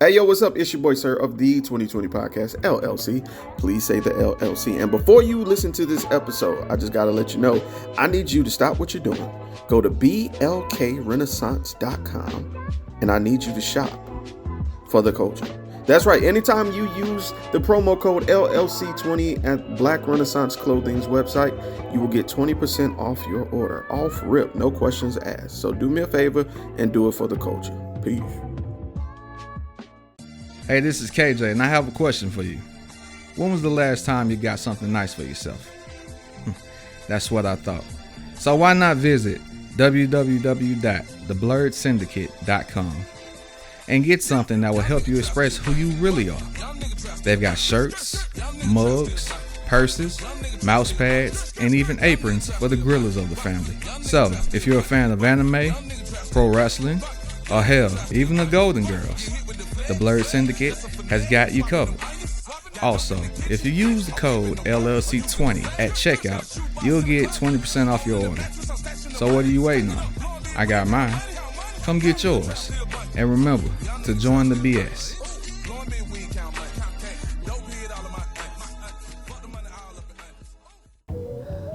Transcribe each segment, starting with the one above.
Hey, yo, what's up? It's your boy, Sir, of the 2020 Podcast, LLC. Please say the LLC. And before you listen to this episode, I just got to let you know, I need you to stop what you're doing. Go to blkrenaissance.com, and I need you to shop for the culture. That's right. Anytime you use the promo code LLC20 at Black Renaissance Clothing's website, you will get 20% off your order. Off rip, no questions asked. So do me a favor and do it for the culture. Peace. Hey, this is KJ, and I have a question for you. When was the last time you got something nice for yourself? That's what I thought. So why not visit www.theblurredsyndicate.com and get something that will help you express who you really are. They've got shirts, mugs, purses, mouse pads, and even aprons for the grillers of the family. So, if you're a fan of anime, pro wrestling, or hell, even the Golden Girls, the Blurred Syndicate has got you covered. Also, if you use the code LLC20 at checkout, you'll get 20% off your order. So what are you waiting on? I got mine. Come get yours. And remember to join the BS.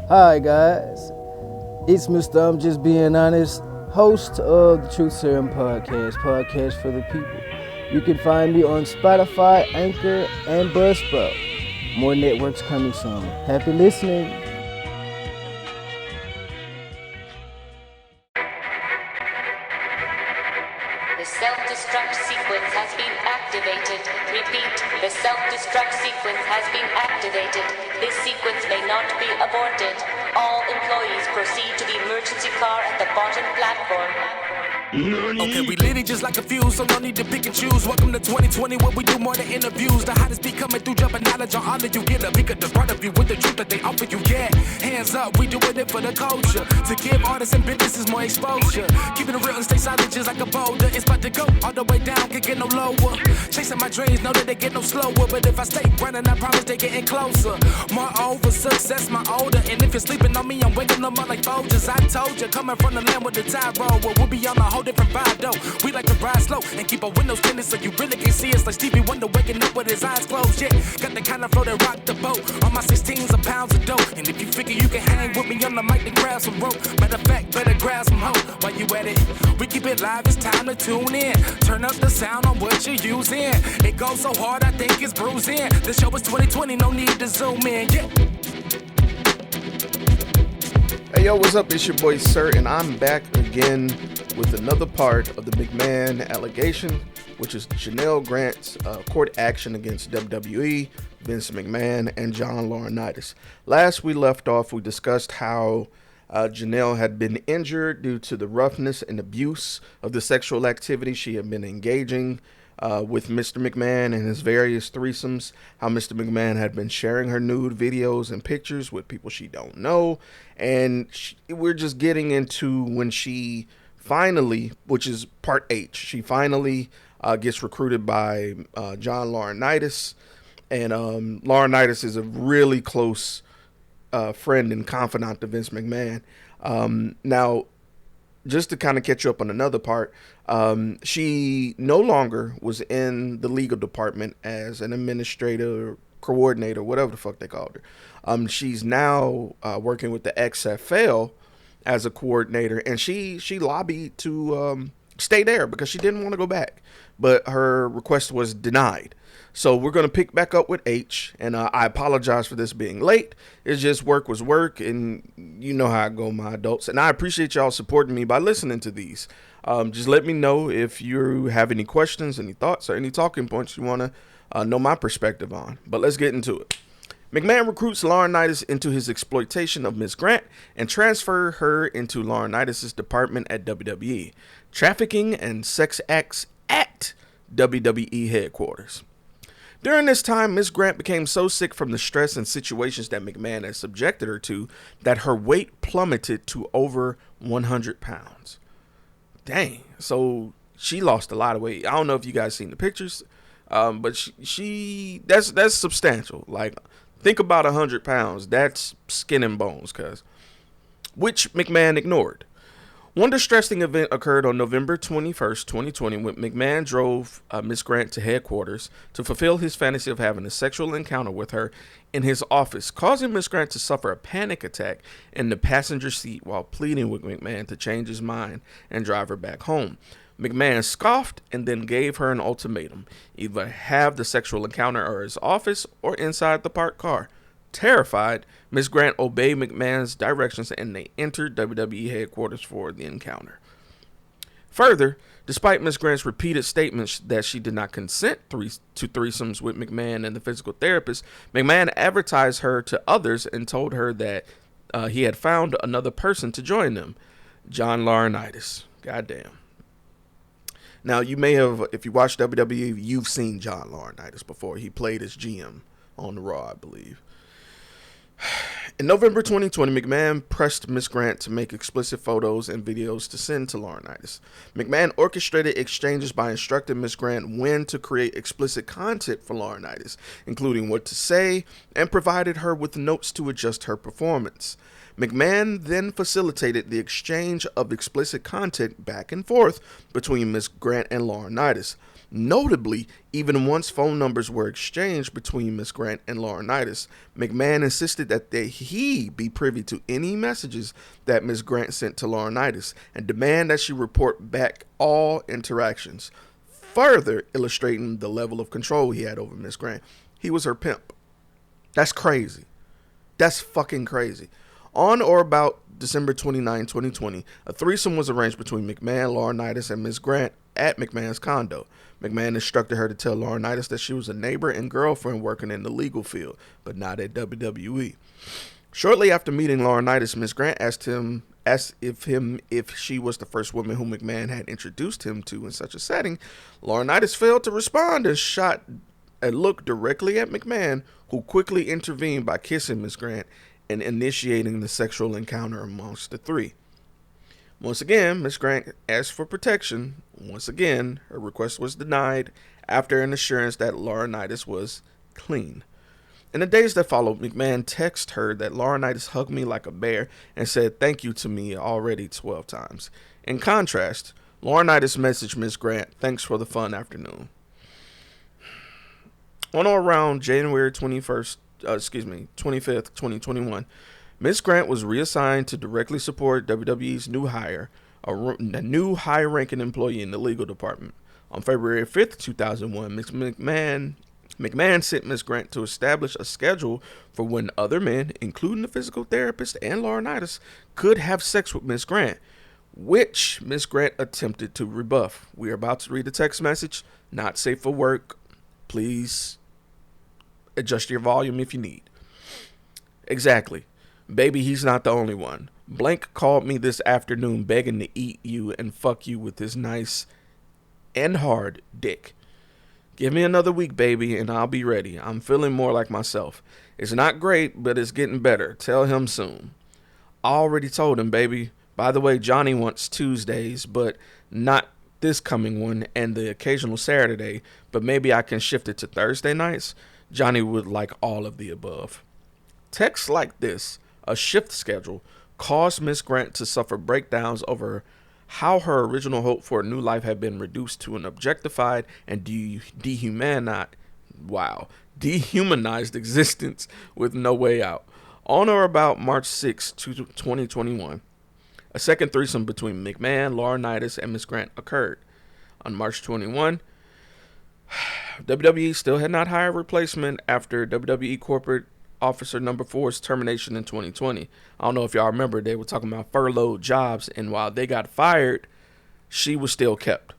Hi guys, it's Mr. I'm Just Being Honest, host of the Truth Serum podcast for the people. You can find me on Spotify, Anchor, and Buzzsprout. More networks coming soon. Happy listening. The self-destruct sequence has been activated. Repeat, the self-destruct sequence has been activated. This sequence may not be aborted. All employees proceed to the emergency car at the bottom platform. Okay, we lit it just like a fuse, so no need to pick and choose. Welcome to 2020, where we do more than interviews. The hottest be coming through, dropping knowledge on all of you. Get a peek at the front of you with the truth that they offer you. Yeah, hands up, we doing it for the culture. To give artists and businesses more exposure. Keeping it real and stay silent just like a boulder. It's about to go all the way down, can't get no lower. Chasing my dreams, know that they get no slower. But if I stay running, I promise they getting closer. Moreover, success my older. And if you're sleeping on me, I'm waking them up like Folgers. I told you, coming from the land with the tide roll. Well, we'll be on a whole different vibe though. We like to ride slow and keep our windows tinted so you really can see us like Stevie Wonder waking up with his eyes closed. Yeah, got the kind of flow that rock the boat. On my 16s of pounds of dope. And if you figure you can hang with me on the mic, then grab some rope. Matter of fact, better grab some hope. While you at it, we keep it live, it's time to tune in. Turn up the sound on what you're using. It goes so hard, I think it's bruising. The show is 2020, no need to zoom in. Yeah. Hey, yo, what's up? It's your boy, Sir, and I'm back again with another part of the McMahon allegation, which is Janelle Grant's court action against WWE, Vince McMahon, and John Laurinaitis. Last we left off, we discussed how Janelle had been injured due to the roughness and abuse of the sexual activity she had been engaging with Mr. McMahon and his various threesomes, how Mr. McMahon had been sharing her nude videos and pictures with people she don't know, and we're just getting into when she finally, which is part H, she finally gets recruited by John Laurinaitis, and Laurinaitis is a really close friend and confidant to Vince McMahon. Now, just to kind of catch you up on another part, she no longer was in the legal department as an administrator, coordinator, whatever the fuck they called her. She's now working with the XFL as a coordinator, and she lobbied to stay there because she didn't want to go back, but her request was denied. So we're going to pick back up with H, and I apologize for this being late. It's just work was work, and you know how I go, my adults. And I appreciate y'all supporting me by listening to these. Just let me know if you have any questions, any thoughts, or any talking points you want to know my perspective on. But let's get into it. McMahon recruits Laurinaitis into his exploitation of Ms. Grant and transfer her into Laurinaitis' department at WWE, trafficking and sex acts at WWE headquarters. During this time, Ms. Grant became so sick from the stress and situations that McMahon had subjected her to that her weight plummeted to over 100 pounds. Dang. So she lost a lot of weight. I don't know if you guys seen the pictures, but she that's substantial. Like, think about 100 pounds. That's skin and bones, which McMahon ignored. One distressing event occurred on November 21st, 2020, when McMahon drove Miss Grant to headquarters to fulfill his fantasy of having a sexual encounter with her in his office, causing Miss Grant to suffer a panic attack in the passenger seat while pleading with McMahon to change his mind and drive her back home. McMahon scoffed and then gave her an ultimatum: either have the sexual encounter at his office or inside the parked car. Terrified, Ms. Grant obeyed McMahon's directions and they entered WWE headquarters for the encounter. Further, despite Ms. Grant's repeated statements that she did not consent to threesomes with McMahon and the physical therapist, McMahon advertised her to others and told her that he had found another person to join them, John Laurinaitis. Goddamn. Now, you may have, if you watch WWE, you've seen John Laurinaitis before. He played as GM on the Raw, I believe. In November 2020, McMahon pressed Ms. Grant to make explicit photos and videos to send to Laurinaitis. McMahon orchestrated exchanges by instructing Ms. Grant when to create explicit content for Laurinaitis, including what to say, and provided her with notes to adjust her performance. McMahon then facilitated the exchange of explicit content back and forth between Ms. Grant and Laurinaitis. Notably, even once phone numbers were exchanged between Ms. Grant and Laurinaitis, McMahon insisted that he be privy to any messages that Ms. Grant sent to Laurinaitis and demand that she report back all interactions, further illustrating the level of control he had over Ms. Grant. He was her pimp. That's crazy. That's fucking crazy. On or about December 29, 2020, a threesome was arranged between McMahon, Laurinaitis, and Ms. Grant at McMahon's condo. McMahon instructed her to tell Laurinaitis that she was a neighbor and girlfriend working in the legal field, but not at WWE. Shortly after meeting Laurinaitis, Ms. Grant asked if she was the first woman whom McMahon had introduced him to in such a setting. Laurinaitis failed to respond and shot a look directly at McMahon, who quickly intervened by kissing Ms. Grant and initiating the sexual encounter amongst the three. Once again, Ms. Grant asked for protection. Once again, her request was denied after an assurance that Laurinaitis was clean. In the days that followed, McMahon texted her that Laurinaitis hugged me like a bear and said thank you to me already 12 times. In contrast, Laurinaitis messaged Ms. Grant, thanks for the fun afternoon. On or around January 25th, 2021, Ms. Grant was reassigned to directly support WWE's new hire, a new high-ranking employee in the legal department. On February 5th, 2001, McMahon sent Ms. Grant to establish a schedule for when other men, including the physical therapist and Laurinaitis, could have sex with Ms. Grant, which Ms. Grant attempted to rebuff. We are about to read the text message. Not safe for work. Please adjust your volume if you need. Exactly. Baby, he's not the only one. Blank called me this afternoon begging to eat you and fuck you with his nice and hard dick. Give me another week, baby, and I'll be ready. I'm feeling more like myself. It's not great, but it's getting better. Tell him soon. I already told him, baby. By the way, Johnny wants Tuesdays, but not this coming one and the occasional Saturday, but maybe I can shift it to Thursday nights. Johnny would like all of the above. Texts like this, a shift schedule, caused Ms. Grant to suffer breakdowns over how her original hope for a new life had been reduced to an objectified and dehumanized existence with no way out. On or about March 6, 2021, a second threesome between McMahon, Laurinaitis, and Ms. Grant occurred. On March 21, WWE still had not hired a replacement after WWE Corporate Officer number 4's termination in 2020. I don't know if y'all remember, they were talking about furloughed jobs, and while they got fired, she was still kept.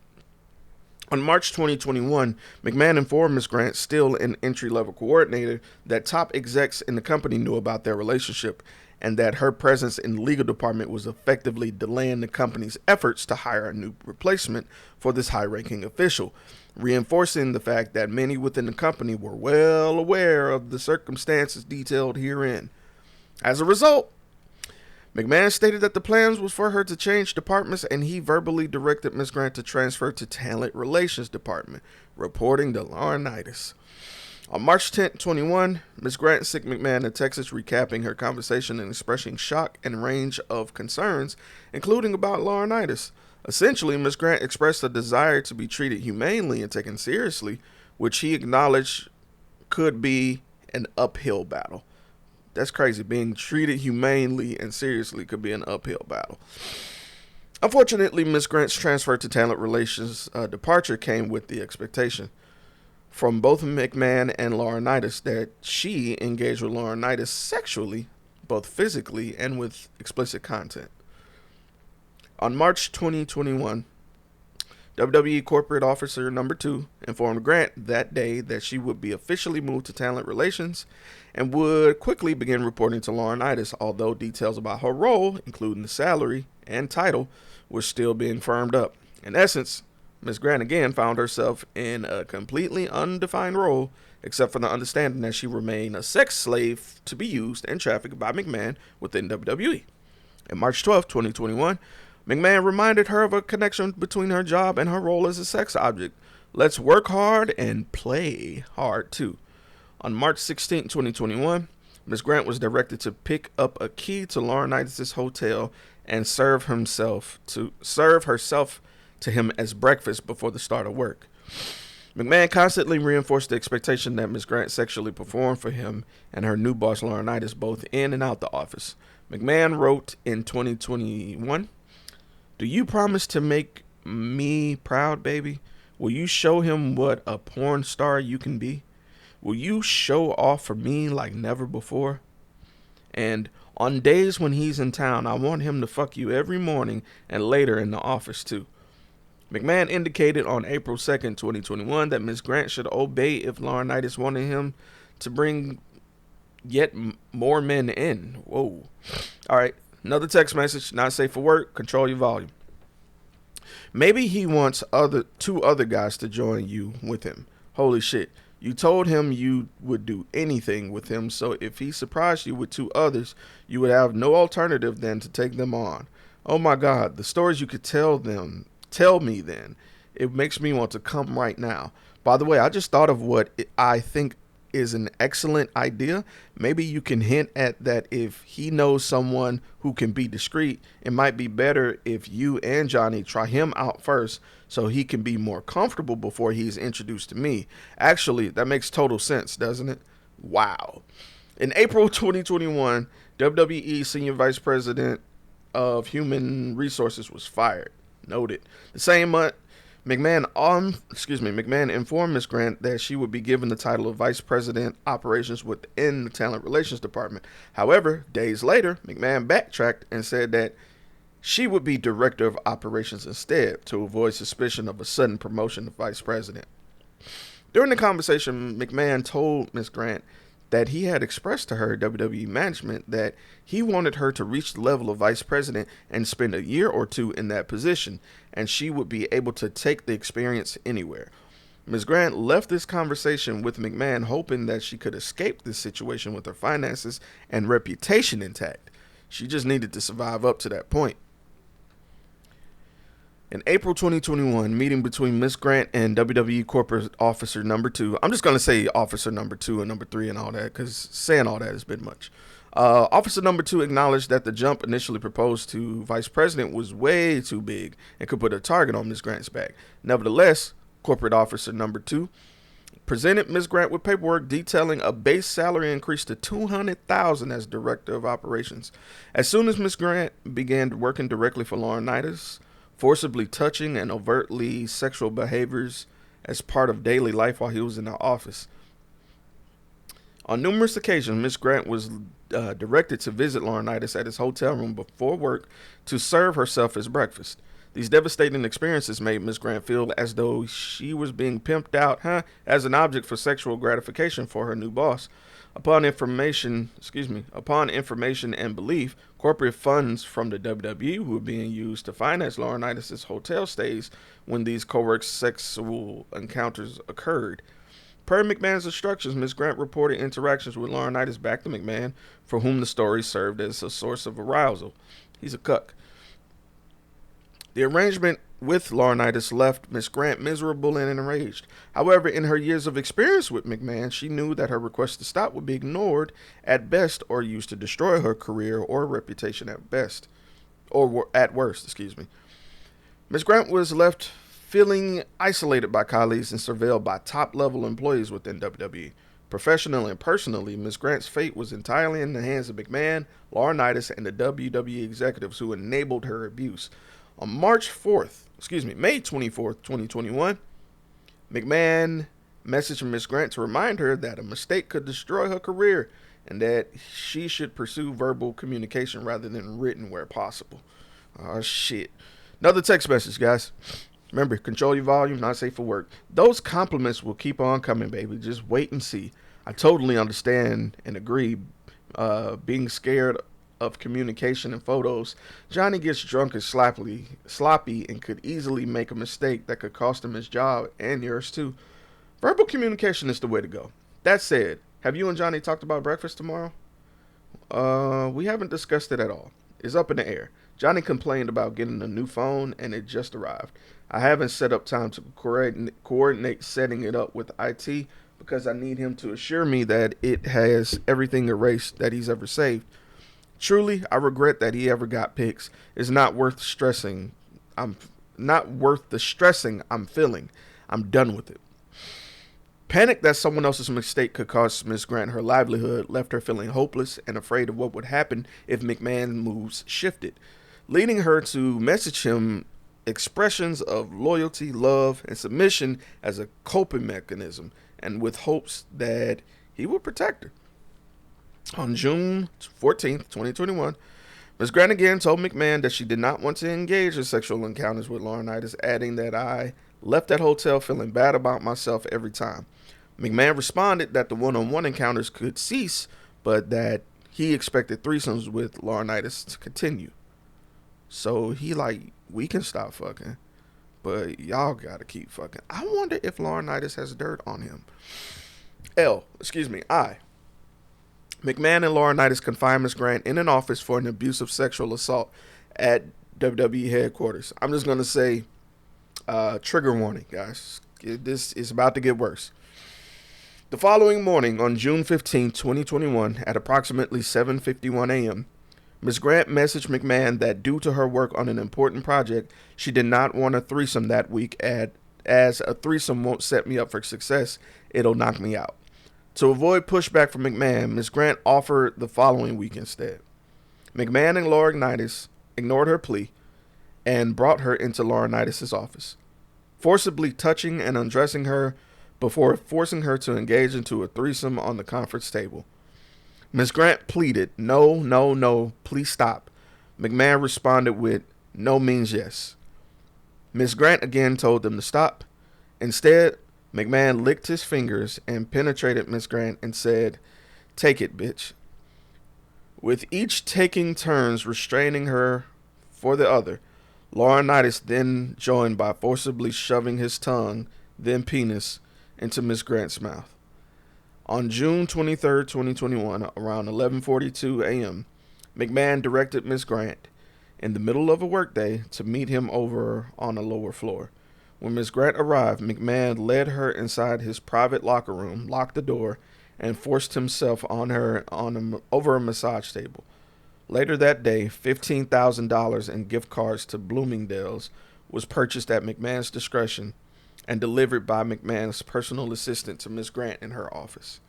On March 2021, McMahon informed Ms. Grant, still an entry-level coordinator, that top execs in the company knew about their relationship and that her presence in the legal department was effectively delaying the company's efforts to hire a new replacement for this high-ranking official, reinforcing the fact that many within the company were well aware of the circumstances detailed herein. As a result, McMahon stated that the plans was for her to change departments, and he verbally directed Ms. Grant to transfer to Talent Relations Department, reporting to Laurinaitis. On March 10th, 21, Ms. Grant sent McMahon a text recapping her conversation and expressing shock and range of concerns, including about Laurinaitis. Essentially, Ms. Grant expressed a desire to be treated humanely and taken seriously, which he acknowledged could be an uphill battle. That's crazy. Being treated humanely and seriously could be an uphill battle. Unfortunately, Ms. Grant's transfer to talent relations departure came with the expectation from both McMahon and Laurinaitis that she engaged with Laurinaitis sexually, both physically and with explicit content. On March 2021, WWE Corporate Officer Number 2 informed Grant that day that she would be officially moved to talent relations and would quickly begin reporting to Laurinaitis, although details about her role, including the salary and title, were still being firmed up. In essence, Ms. Grant again found herself in a completely undefined role, except for the understanding that she remained a sex slave to be used and trafficked by McMahon within WWE. On March 12, 2021, McMahon reminded her of a connection between her job and her role as a sex object. Let's work hard and play hard too. On March 16, 2021, Ms. Grant was directed to pick up a key to Laurinaitis' hotel and serve herself to him as breakfast before the start of work. McMahon constantly reinforced the expectation that Ms. Grant sexually performed for him and her new boss Laurinaitis both in and out the office. McMahon wrote in 2021, "Do you promise to make me proud, baby? Will you show him what a porn star you can be? Will you show off for me like never before? And on days when he's in town, I want him to fuck you every morning and later in the office too." McMahon indicated on April 2nd, 2021 that Ms. Grant should obey if Laurinaitis wanted him to bring yet more men in. Whoa. All right. Another text message, not safe for work. Control your volume. Maybe he wants two other guys to join you with him. Holy shit. You told him you would do anything with him, so if he surprised you with two others, you would have no alternative than to take them on. Oh my God, the stories you could tell me then. It makes me want to come right now. By the way, I just thought of what I think is an excellent idea. Maybe you can hint at that if he knows someone who can be discreet, it might be better if you and Johnny try him out first so he can be more comfortable before he's introduced to me. Actually, that makes total sense, doesn't it? Wow. In April 2021, WWE Senior Vice President of Human Resources was fired. Noted. The same month, McMahon informed Ms. Grant that she would be given the title of Vice President Operations within the Talent Relations Department. However, days later, McMahon backtracked and said that she would be Director of Operations instead to avoid suspicion of a sudden promotion to Vice President. During the conversation, McMahon told Ms. Grant that he had expressed to her WWE management that he wanted her to reach the level of vice president and spend a year or two in that position, and she would be able to take the experience anywhere. Ms. Grant left this conversation with McMahon hoping that she could escape this situation with her finances and reputation intact. She just needed to survive up to that point. In April 2021, meeting between Ms. Grant and WWE Corporate Officer Number 2. I'm just going to say Officer Number 2 and Number 3 and all that, because saying all that has been much. Officer Number 2 acknowledged that the jump initially proposed to Vice President was way too big and could put a target on Ms. Grant's back. Nevertheless, Corporate Officer Number 2 presented Ms. Grant with paperwork detailing a base salary increase to $200,000 as Director of Operations. As soon as Ms. Grant began working directly for Laurinaitis, forcibly touching and overtly sexual behaviors as part of daily life while he was in the office. On numerous occasions, Ms. Grant was directed to visit Laurinaitis at his hotel room before work to serve herself as breakfast. These devastating experiences made Ms. Grant feel as though she was being pimped out as an object for sexual gratification for her new boss. Upon information and belief, corporate funds from the WWE were being used to finance Laurinaitis' hotel stays when these coerced sexual encounters occurred. Per McMahon's instructions, Ms. Grant reported interactions with Laurinaitis back to McMahon, for whom the story served as a source of arousal. He's a cuck. The arrangement with Laurinaitis left Miss Grant miserable and enraged. However, in her years of experience with McMahon, she knew that her request to stop would be ignored at best or used to destroy her career or reputation at best, or at worst, excuse me. Miss Grant was left feeling isolated by colleagues and surveilled by top-level employees within WWE. Professionally and personally, Miss Grant's fate was entirely in the hands of McMahon, Laurinaitis, and the WWE executives who enabled her abuse. On May 24th, 2021, McMahon messaged Miss Grant to remind her that a mistake could destroy her career and that she should pursue verbal communication rather than written where possible. Oh, shit. Another text message, guys. Remember, control your volume, not safe for work. Those compliments will keep on coming, baby. Just wait and see. I totally understand and agree. Being scared of communication and photos, Johnny gets drunk and sloppy and could easily make a mistake that could cost him his job and yours too. Verbal communication is the way to go. That said, have you and Johnny talked about breakfast tomorrow? We haven't discussed it at all. It's up in the air. Johnny complained about getting a new phone and it just arrived. I haven't set up time to coordinate setting it up with IT because I need him to assure me that it has everything erased that he's ever saved. Truly, I regret that he ever got pics. It's not worth stressing. I'm feeling. I'm done with it. Panic that someone else's mistake could cost Miss Grant her livelihood left her feeling hopeless and afraid of what would happen if McMahon's moves shifted, leading her to message him expressions of loyalty, love, and submission as a coping mechanism, and with hopes that he would protect her. On June 14th, 2021, Ms. Grant again told McMahon that she did not want to engage in sexual encounters with Laurinaitis, adding that I left that hotel feeling bad about myself every time. McMahon responded that the one-on-one encounters could cease, but that he expected threesomes with Laurinaitis to continue. So he we can stop fucking, but y'all gotta keep fucking. I wonder if Laurinaitis has dirt on him. I. McMahon and Laurinaitis confined Ms. Grant in an office for an abusive sexual assault at WWE headquarters. I'm just going to say, trigger warning, guys. This is about to get worse. The following morning, on June 15, 2021, at approximately 7:51 a.m., Ms. Grant messaged McMahon that due to her work on an important project, she did not want a threesome that week, as a threesome won't set me up for success, it'll knock me out. To avoid pushback from McMahon, Ms. Grant offered the following week instead. McMahon and Laurinaitis ignored her plea and brought her into Laurinaitis' office, forcibly touching and undressing her before forcing her to engage into a threesome on the conference table. Ms. Grant pleaded, no, please stop. McMahon responded with, no means yes. Ms. Grant again told them to stop. Instead, McMahon licked his fingers and penetrated Ms. Grant and said, take it, bitch. With each taking turns restraining her for the other, Laurinaitis then joined by forcibly shoving his tongue, then penis, into Ms. Grant's mouth. On June 23, 2021, around 11:42 a.m., McMahon directed Ms. Grant, in the middle of a workday, to meet him over on a lower floor. When Ms. Grant arrived, McMahon led her inside his private locker room, locked the door, and forced himself on her over a massage table. Later that day, $15,000 in gift cards to Bloomingdale's was purchased at McMahon's discretion and delivered by McMahon's personal assistant to Ms. Grant in her office.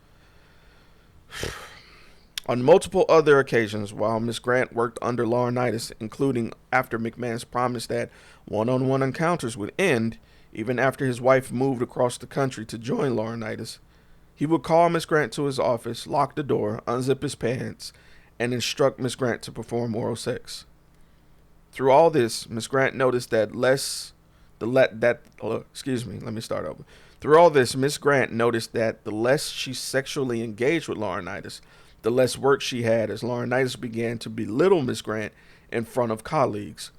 On multiple other occasions, while Ms. Grant worked under Laurinaitis, including after McMahon's promise that one-on-one encounters would end, even after his wife moved across the country to join Laurinaitis, he would call Ms. Grant to his office, lock the door, unzip his pants, and instruct Ms. Grant to perform oral sex. Through all this, Ms. Grant noticed that Through all this, Ms. Grant noticed that the less she sexually engaged with Laurinaitis, the less work she had, as Laurinaitis began to belittle Ms. Grant in front of colleagues.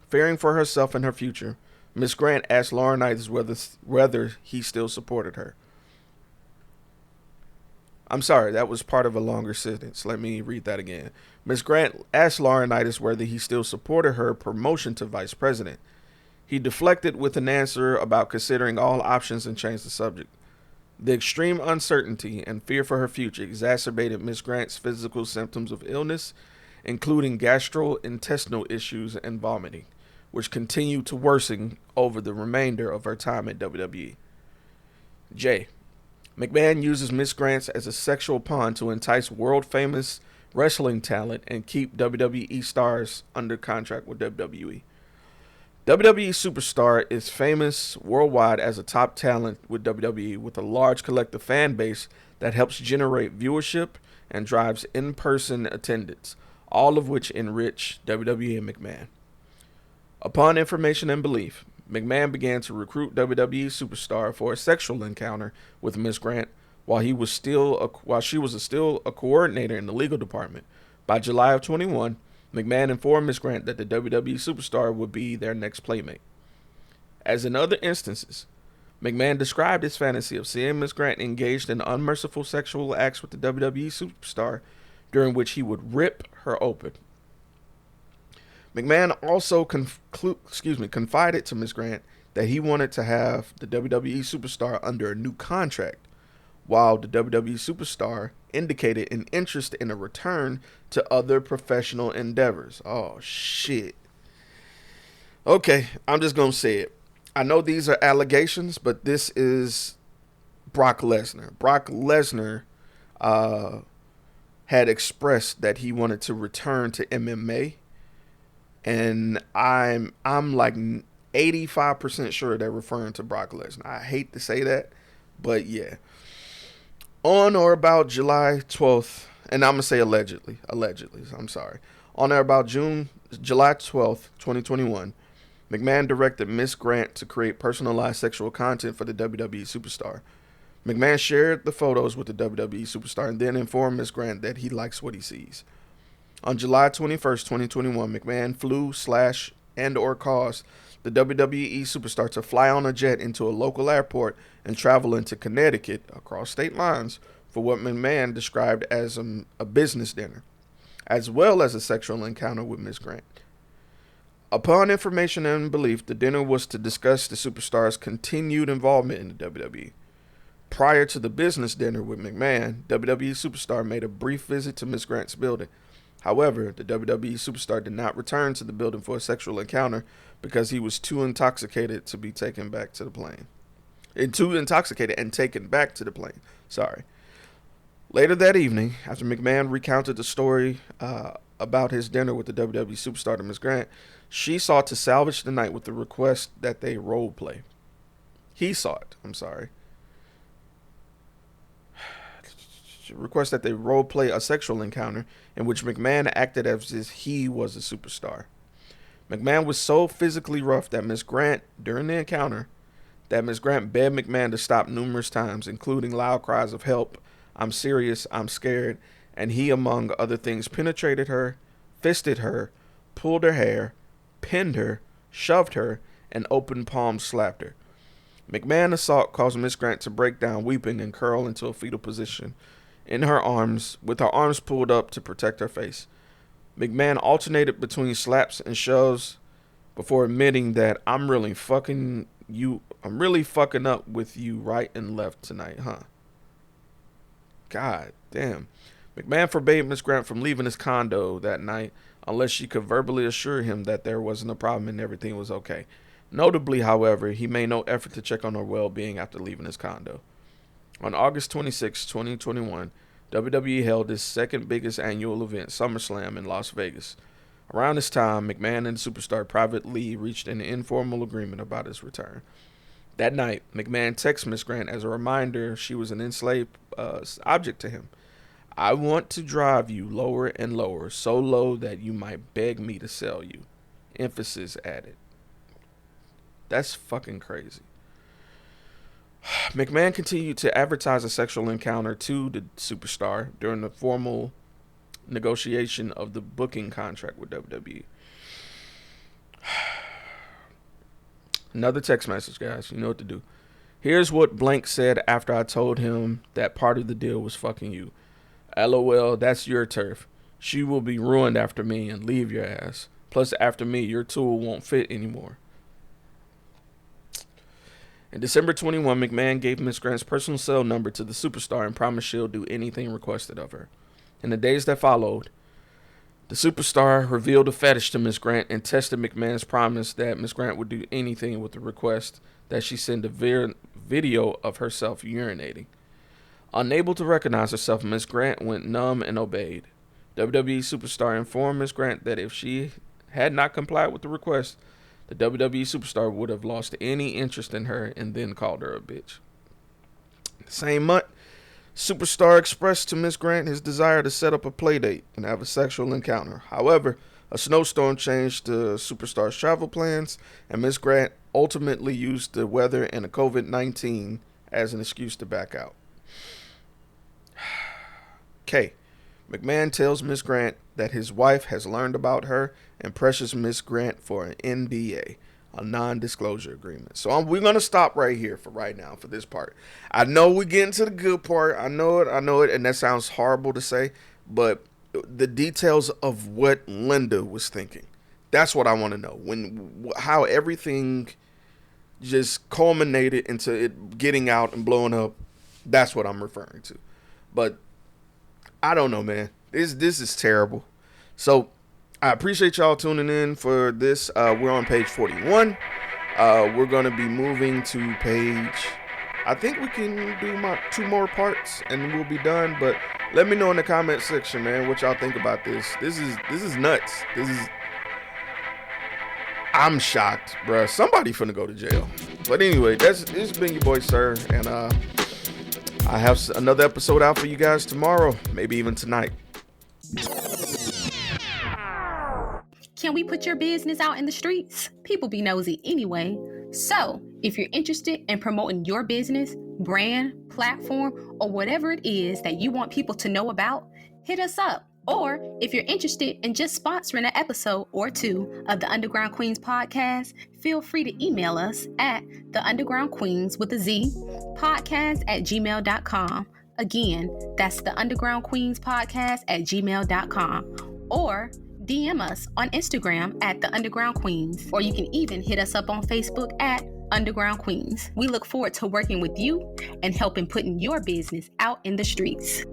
Fearing for herself and her future, Ms. Grant asked Laurinaitis whether he still supported her. I'm sorry, that was part of a longer sentence. Let me read that again. Ms. Grant asked Laurinaitis whether he still supported her promotion to vice president. He deflected with an answer about considering all options and changed the subject. The extreme uncertainty and fear for her future exacerbated Miss Grant's physical symptoms of illness, including gastrointestinal issues and vomiting, which continued to worsen over the remainder of her time at WWE. J. McMahon uses Miss Grant as a sexual pawn to entice world-famous wrestling talent and keep WWE stars under contract with WWE. WWE Superstar is famous worldwide as a top talent with WWE, with a large collective fan base that helps generate viewership and drives in-person attendance, all of which enrich WWE and McMahon. Upon information and belief, McMahon began to recruit WWE Superstar for a sexual encounter with Miss Grant while she was still a coordinator in the legal department. By July of 21, McMahon informed Miss Grant that the WWE Superstar would be their next playmate. As in other instances, McMahon described his fantasy of seeing Miss Grant engaged in unmerciful sexual acts with the WWE Superstar, during which he would rip her open. McMahon also confided to Miss Grant that he wanted to have the WWE Superstar under a new contract, while the WWE Superstar indicated an interest in a return to other professional endeavors. Oh, shit. Okay, I'm just going to say it. I know these are allegations, but this is Brock Lesnar. Brock Lesnar had expressed that he wanted to return to MMA, and I'm like 85% sure they're referring to Brock Lesnar. I hate to say that, but yeah. On or about July 12th, and I'm going to say allegedly, I'm sorry. On or about July 12th, 2021, McMahon directed Miss Grant to create personalized sexual content for the WWE Superstar. McMahon shared the photos with the WWE Superstar and then informed Miss Grant that he likes what he sees. On July 21st, 2021, McMahon flew /or caused the WWE Superstar to fly on a jet into a local airport and travel into Connecticut across state lines for what McMahon described as a business dinner, as well as a sexual encounter with Miss Grant. Upon information and belief, the dinner was to discuss the Superstar's continued involvement in the WWE. Prior to the business dinner with McMahon, WWE Superstar made a brief visit to Miss Grant's building. However, the WWE Superstar did not return to the building for a sexual encounter because he was too intoxicated to be taken back to the plane. Sorry. Later that evening, after McMahon recounted the story about his dinner with the WWE Superstar to Miss Grant, she sought to salvage the night with the request that they role play. Request that they role play a sexual encounter in which McMahon acted as if he was a superstar. McMahon was so physically rough that Miss Grant, during the encounter, begged McMahon to stop numerous times, including loud cries of help, I'm serious, I'm scared, and he, among other things, penetrated her, fisted her, pulled her hair, pinned her, shoved her, and open palm slapped her. McMahon's assault caused Miss Grant to break down, weeping and curl into a fetal position in her arms, with her arms pulled up to protect her face. McMahon alternated between slaps and shoves before admitting that I'm really fucking up with you right and left tonight, huh? God damn. McMahon forbade Miss Grant from leaving his condo that night unless she could verbally assure him that there wasn't a problem and everything was okay. Notably, however, he made no effort to check on her well-being after leaving his condo. On August 26, 2021, WWE held its second biggest annual event, SummerSlam, in Las Vegas. Around this time, McMahon and Superstar privately reached an informal agreement about his return. That night, McMahon texted Miss Grant as a reminder she was an enslaved object to him. I want to drive you lower and lower, so low that you might beg me to sell you. Emphasis added. That's fucking crazy. McMahon continued to advertise a sexual encounter to the Superstar during the formal negotiation of the booking contract with WWE. Another text message, guys. You know what to do. Here's what Blank said after I told him that part of the deal was fucking you. LOL, that's your turf. She will be ruined after me and leave your ass. Plus, after me, your tool won't fit anymore. In December 21, McMahon gave Miss Grant's personal cell number to the Superstar and promised she'll do anything requested of her. In the days that followed, the Superstar revealed a fetish to Miss Grant and tested McMahon's promise that Miss Grant would do anything with the request that she send a video of herself urinating. Unable to recognize herself, Miss Grant went numb and obeyed. WWE Superstar informed Miss Grant that if she had not complied with the request, the WWE Superstar would have lost any interest in her and then called her a bitch. The same month, Superstar expressed to Miss Grant his desire to set up a playdate and have a sexual encounter. However, a snowstorm changed the Superstar's travel plans, and Miss Grant ultimately used the weather and the COVID-19 as an excuse to back out. K. McMahon tells Miss Grant that his wife has learned about her and pressures Miss Grant for an NDA, a non-disclosure agreement. So we're going to stop right here for right now for this part. I know we're getting to the good part. I know it, and that sounds horrible to say, but the details of what Linda was thinking, that's what I want to know. How everything just culminated into it getting out and blowing up, that's what I'm referring to. But I don't know, man. This is terrible. So I appreciate y'all tuning in for this. We're on page 41. We're going to be moving to page, I think we can do 2 more parts and we'll be done. But let me know in the comment section, man, what y'all think about this. This is nuts. I'm shocked, bruh. Somebody finna go to jail. But anyway, this has been your boy, Sir, and I have another episode out for you guys tomorrow, maybe even tonight. Can we put your business out in the streets? People be nosy anyway. So, if you're interested in promoting your business, brand, platform, or whatever it is that you want people to know about, hit us up. Or if you're interested in just sponsoring an episode or 2 of the Underground Queens podcast, feel free to email us at theundergroundqueens with a Z podcast@gmail.com. Again, that's the Underground Queens podcast @gmail.com. Or DM us on Instagram at the Underground Queens, or you can even hit us up on Facebook at Underground Queens. We look forward to working with you and helping putting your business out in the streets.